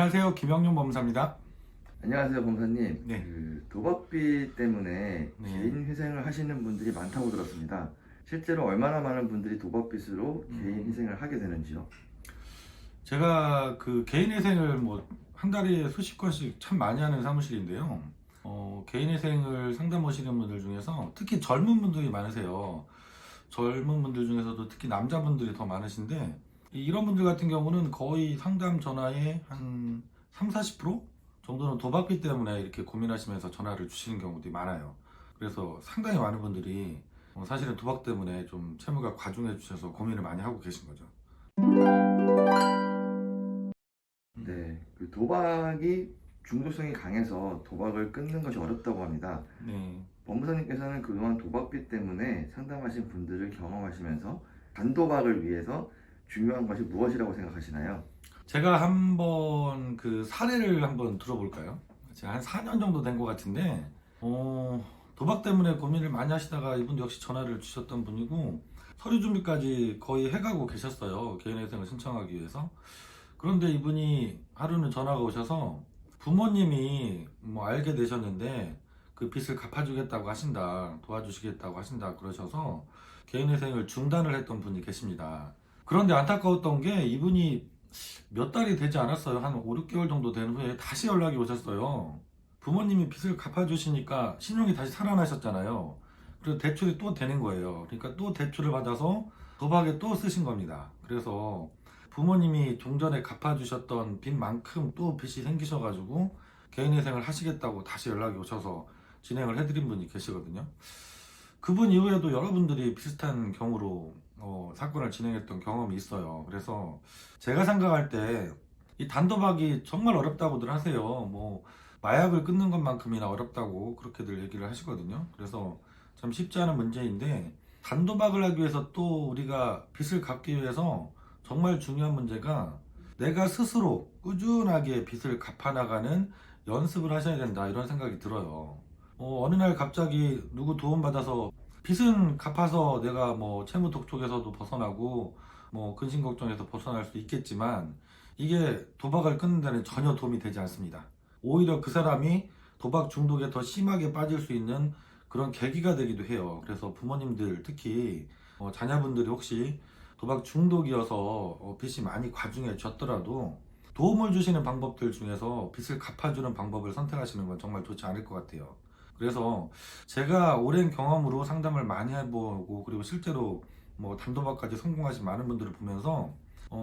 안녕하세요. 김영윤 법무사입니다. 안녕하세요, 검사님. 네. 도박비 때문에 네. 개인 회생을 하시는 분들이 많다고 들었습니다. 실제로 얼마나 많은 분들이 도박빚으로 개인 회생을 하게 되는지요? 제가 그 개인 회생을 뭐 한 달에 수십 건씩 참 많이 하는 사무실인데요. 개인 회생을 상담 오시는 분들 중에서 특히 젊은 분들이 많으세요. 젊은 분들 중에서도 특히 남자분들이 더 많으신데 이런 분들 같은 경우는 거의 상담 전화의 한 3, 40% 정도는 도박비 때문에 이렇게 고민하시면서 전화를 주시는 경우들이 많아요. 그래서 상당히 많은 분들이 사실은 도박 때문에 좀 채무가 과중해 주셔서 고민을 많이 하고 계신 거죠. 네, 도박이 중독성이 강해서 도박을 끊는 것이 어렵다고 합니다. 네. 법무사님께서는 그동안 도박비 때문에 상담하신 분들을 경험하시면서 단도박을 위해서 중요한 것이 무엇이라고 생각하시나요? 제가 한번 그 사례를 한번 들어볼까요? 제가 한 4년 정도 된 것 같은데, 도박 때문에 고민을 많이 하시다가 이분도 역시 전화를 주셨던 분이고, 서류 준비까지 거의 해가고 계셨어요. 개인회생을 신청하기 위해서. 그런데 이분이 하루는 전화가 오셔서 부모님이 뭐 알게 되셨는데 그 빚을 갚아주겠다고 하신다, 도와주시겠다고 하신다 그러셔서 개인회생을 중단을 했던 분이 계십니다. 그런데 안타까웠던 게 이분이 몇 달이 되지 않았어요. 한 5, 6개월 정도 된 후에 다시 연락이 오셨어요. 부모님이 빚을 갚아주시니까 신용이 다시 살아나셨잖아요. 그래서 대출이 또 되는 거예요. 그러니까 또 대출을 받아서 도박에 또 쓰신 겁니다. 그래서 부모님이 종전에 갚아주셨던 빚만큼 또 빚이 생기셔가지고 개인회생을 하시겠다고 다시 연락이 오셔서 진행을 해드린 분이 계시거든요. 그분 이후에도 여러분들이 비슷한 경우로 사건을 진행했던 경험이 있어요. 그래서 제가 생각할 때 이 단도박이 정말 어렵다고들 하세요. 뭐 마약을 끊는 것만큼이나 어렵다고 그렇게들 얘기를 하시거든요. 그래서 참 쉽지 않은 문제인데 단도박을 하기 위해서 또 우리가 빚을 갚기 위해서 정말 중요한 문제가 내가 스스로 꾸준하게 빚을 갚아나가는 연습을 하셔야 된다 이런 생각이 들어요. 어느 날 갑자기 누구 도움받아서 빚은 갚아서 내가 뭐 채무 독촉에서도 벗어나고 뭐 근심 걱정에서 벗어날 수 있겠지만 이게 도박을 끊는 데는 전혀 도움이 되지 않습니다. 오히려 그 사람이 도박 중독에 더 심하게 빠질 수 있는 그런 계기가 되기도 해요. 그래서 부모님들 특히 자녀분들이 혹시 도박 중독이어서 빚이 많이 과중해졌더라도 도움을 주시는 방법들 중에서 빚을 갚아주는 방법을 선택하시는 건 정말 좋지 않을 것 같아요. 그래서 제가 오랜 경험으로 상담을 많이 해보고 그리고 실제로 뭐 단도박까지 성공하신 많은 분들을 보면서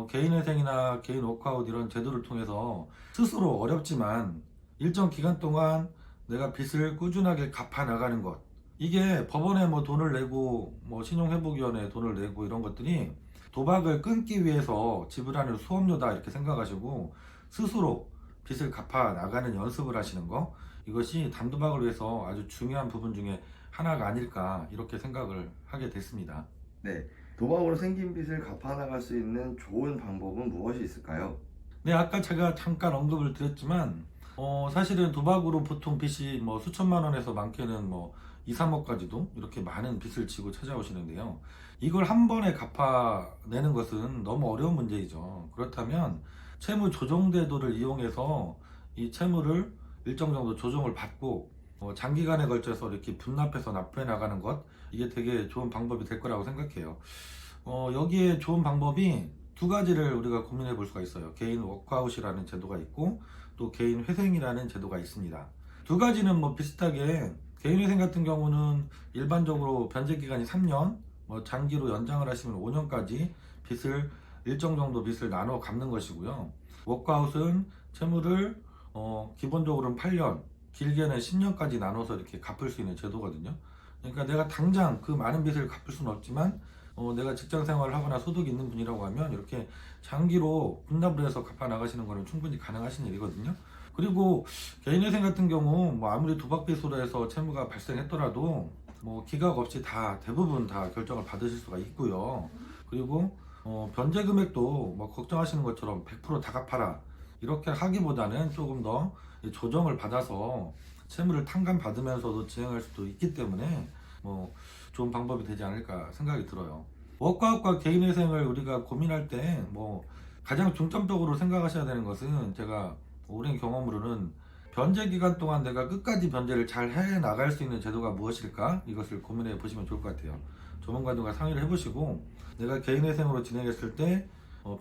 개인회생이나 개인 워크아웃 이런 제도를 통해서 스스로 어렵지만 일정 기간 동안 내가 빚을 꾸준하게 갚아 나가는 것 이게 법원에 뭐 돈을 내고 뭐 신용회복위원회에 돈을 내고 이런 것들이 도박을 끊기 위해서 지불하는 수업료다 이렇게 생각하시고 스스로 빚을 갚아 나가는 연습을 하시는 거 이것이 단도박을 위해서 아주 중요한 부분 중에 하나가 아닐까 이렇게 생각을 하게 됐습니다. 네, 도박으로 생긴 빚을 갚아나갈 수 있는 좋은 방법은 무엇이 있을까요? 네, 아까 제가 잠깐 언급을 드렸지만 사실은 도박으로 보통 빚이 뭐 수천만 원에서 많게는 뭐 2, 3억까지도 이렇게 많은 빚을 지고 찾아오시는데요. 이걸 한 번에 갚아내는 것은 너무 어려운 문제이죠. 그렇다면 채무 조정제도를 이용해서 이 채무를 일정 정도 조정을 받고 장기간에 걸쳐서 이렇게 분납해서 납부해 나가는 것 이게 되게 좋은 방법이 될 거라고 생각해요. 여기에 좋은 방법이 두 가지를 우리가 고민해 볼 수가 있어요. 개인 워크아웃이라는 제도가 있고 또 개인 회생이라는 제도가 있습니다. 두 가지는 뭐 비슷하게 개인 회생 같은 경우는 일반적으로 변제 기간이 3년, 뭐 장기로 연장을 하시면 5년까지 빚을 일정 정도 빚을 나눠 갚는 것이고요. 워크아웃은 채무를 기본적으로는 8년, 길게는 10년까지 나눠서 이렇게 갚을 수 있는 제도거든요. 그러니까 내가 당장 그 많은 빚을 갚을 수는 없지만 내가 직장 생활을 하거나 소득이 있는 분이라고 하면 이렇게 장기로 분납을 해서 갚아 나가시는 거는 충분히 가능하신 일이거든요. 그리고 개인회생 같은 경우 뭐 아무리 도박빚으로 해서 채무가 발생했더라도 뭐 기각 없이 다 대부분 다 결정을 받으실 수가 있고요. 그리고 변제 금액도 뭐 걱정하시는 것처럼 100%다 갚아라 이렇게 하기보다는 조금 더 조정을 받아서 채무를 탕감받으면서도 진행할 수도 있기 때문에 뭐 좋은 방법이 되지 않을까 생각이 들어요. 워크아웃과 개인회생을 우리가 고민할 때 뭐 가장 중점적으로 생각하셔야 되는 것은 제가 오랜 경험으로는 변제 기간 동안 내가 끝까지 변제를 잘 해 나갈 수 있는 제도가 무엇일까? 이것을 고민해 보시면 좋을 것 같아요. 전문가들과 상의를 해보시고 내가 개인회생으로 진행했을 때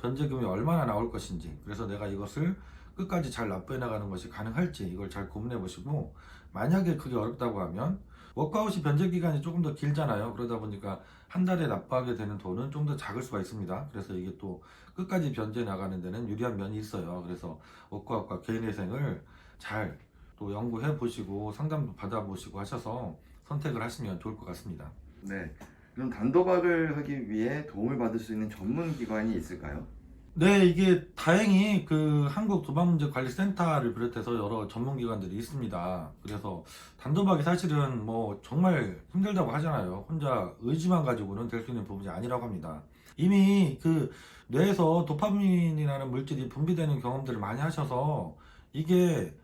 변제금이 얼마나 나올 것인지, 그래서 내가 이것을 끝까지 잘 납부해 나가는 것이 가능할지 이걸 잘 고민해 보시고, 만약에 그게 어렵다고 하면 워크아웃이 변제 기간이 조금 더 길잖아요. 그러다 보니까 한 달에 납부하게 되는 돈은 좀 더 작을 수가 있습니다. 그래서 이게 또 끝까지 변제 나가는 데는 유리한 면이 있어요. 그래서 워크아웃과 개인회생을 잘 또 연구해 보시고 상담도 받아보시고 하셔서 선택을 하시면 좋을 것 같습니다. 네. 그럼 단도박을 하기 위해 도움을 받을 수 있는 전문 기관이 있을까요? 네, 이게 다행히 그 한국도박문제관리센터를 비롯해서 여러 전문기관들이 있습니다. 그래서 단도박이 사실은 뭐 정말 힘들다고 하잖아요. 혼자 의지만 가지고는 될 수 있는 부분이 아니라고 합니다. 이미 그 뇌에서 도파민이라는 물질이 분비되는 경험들을 많이 하셔서 이게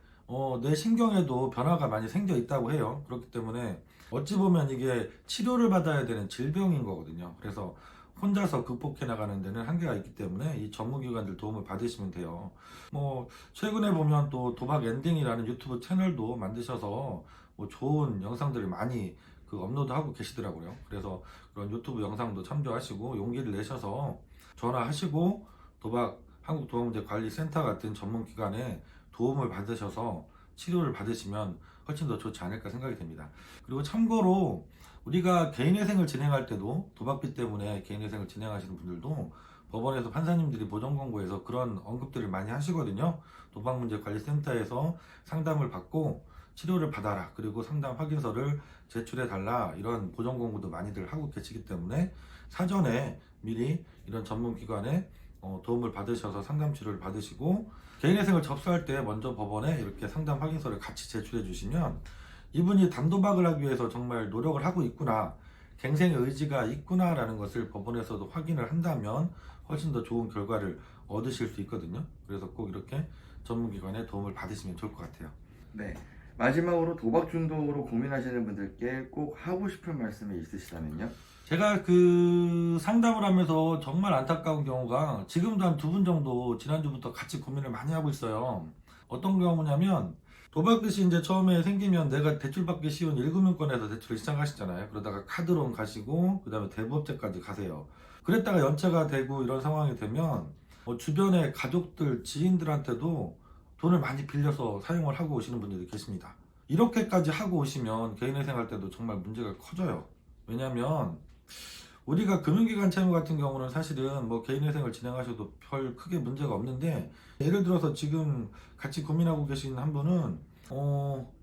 뇌 신경에도 변화가 많이 생겨 있다고 해요. 그렇기 때문에 어찌 보면 이게 치료를 받아야 되는 질병인 거거든요. 그래서 혼자서 극복해 나가는 데는 한계가 있기 때문에 이 전문기관들 도움을 받으시면 돼요. 뭐 최근에 보면 또 도박 엔딩이라는 유튜브 채널도 만드셔서 뭐 좋은 영상들을 많이 그 업로드하고 계시더라고요. 그래서 그런 유튜브 영상도 참조하시고 용기를 내셔서 전화하시고 도박 한국도박문제관리센터 같은 전문기관에 도움을 받으셔서 치료를 받으시면 훨씬 더 좋지 않을까 생각이 됩니다. 그리고 참고로 우리가 개인회생을 진행할 때도 도박비 때문에 개인회생을 진행하시는 분들도 법원에서 판사님들이 보정 권고에서 그런 언급들을 많이 하시거든요. 도박문제관리센터에서 상담을 받고 치료를 받아라, 그리고 상담 확인서를 제출해 달라, 이런 보정 권고도 많이들 하고 계시기 때문에 사전에 미리 이런 전문기관에 도움을 받으셔서 상담 치료를 받으시고, 개인회생을 접수할 때 먼저 법원에 이렇게 상담 확인서를 같이 제출해 주시면 이분이 단도박을 하기 위해서 정말 노력을 하고 있구나, 갱생의 의지가 있구나라는 것을 법원에서도 확인을 한다면 훨씬 더 좋은 결과를 얻으실 수 있거든요. 그래서 꼭 이렇게 전문기관의 도움을 받으시면 좋을 것 같아요. 네. 마지막으로 도박 중독으로 고민하시는 분들께 꼭 하고 싶은 말씀이 있으시다면요? 제가 그 상담을 하면서 정말 안타까운 경우가 지금도 한 2분 정도 지난주부터 같이 고민을 많이 하고 있어요. 어떤 경우냐면 도박빚이 이제 처음에 생기면 내가 대출받기 쉬운 1금융권에서 대출을 시작하시잖아요. 그러다가 카드론 가시고 그 다음에 대부업체까지 가세요. 그랬다가 연체가 되고 이런 상황이 되면 주변의 가족들, 지인들한테도 돈을 많이 빌려서 사용을 하고 오시는 분들이 계십니다. 이렇게까지 하고 오시면 개인회생 할 때도 정말 문제가 커져요. 왜냐면 우리가 금융기관 채무 같은 경우는 사실은 뭐 개인회생을 진행하셔도 별 크게 문제가 없는데, 예를 들어서 지금 같이 고민하고 계신 한 분은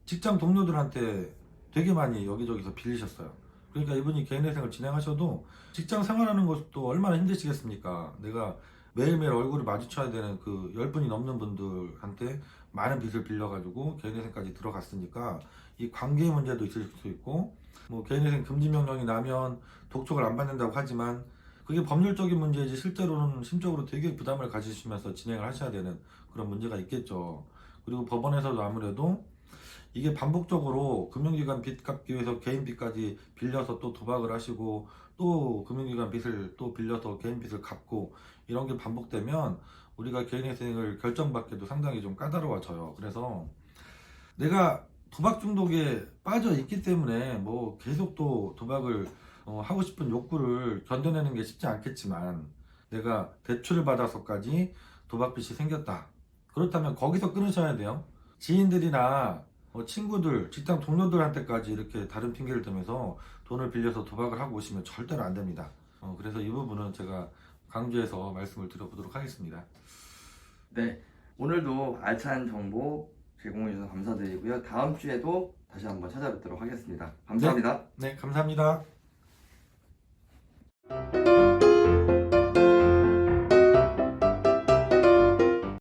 직장 동료들한테 되게 많이 여기저기서 빌리셨어요. 그러니까 이분이 개인회생을 진행하셔도 직장 생활하는 것도 얼마나 힘드시겠습니까? 내가 매일매일 얼굴을 마주쳐야 되는 그 10분이 넘는 분들한테 많은 빚을 빌려가지고 개인회생까지 들어갔으니까 이 관계 문제도 있을 수 있고, 뭐 개인회생 금지 명령이 나면 독촉을 안 받는다고 하지만 그게 법률적인 문제이지 실제로는 심적으로 되게 부담을 가지시면서 진행을 하셔야 되는 그런 문제가 있겠죠. 그리고 법원에서도 아무래도 이게 반복적으로 금융기관 빚 갚기 위해서 개인 빚까지 빌려서 또 도박을 하시고 또 금융기관 빚을 또 빌려서 개인 빚을 갚고 이런 게 반복되면 우리가 개인회생을 결정받기도 상당히 좀 까다로워져요. 그래서 내가 도박 중독에 빠져 있기 때문에 뭐 계속 또 도박을 하고 싶은 욕구를 견뎌내는 게 쉽지 않겠지만, 내가 대출을 받아서까지 도박빚이 생겼다, 그렇다면 거기서 끊으셔야 돼요. 지인들이나 친구들, 직장 동료들한테까지 이렇게 다른 핑계를 대면서 돈을 빌려서 도박을 하고 오시면 절대로 안 됩니다. 그래서 이 부분은 제가 강조해서 말씀을 드려보도록 하겠습니다. 네. 오늘도 알찬 정보 제공해 주셔서 감사드리고요. 다음 주에도 다시 한번 찾아뵙도록 하겠습니다. 감사합니다. 네, 감사합니다.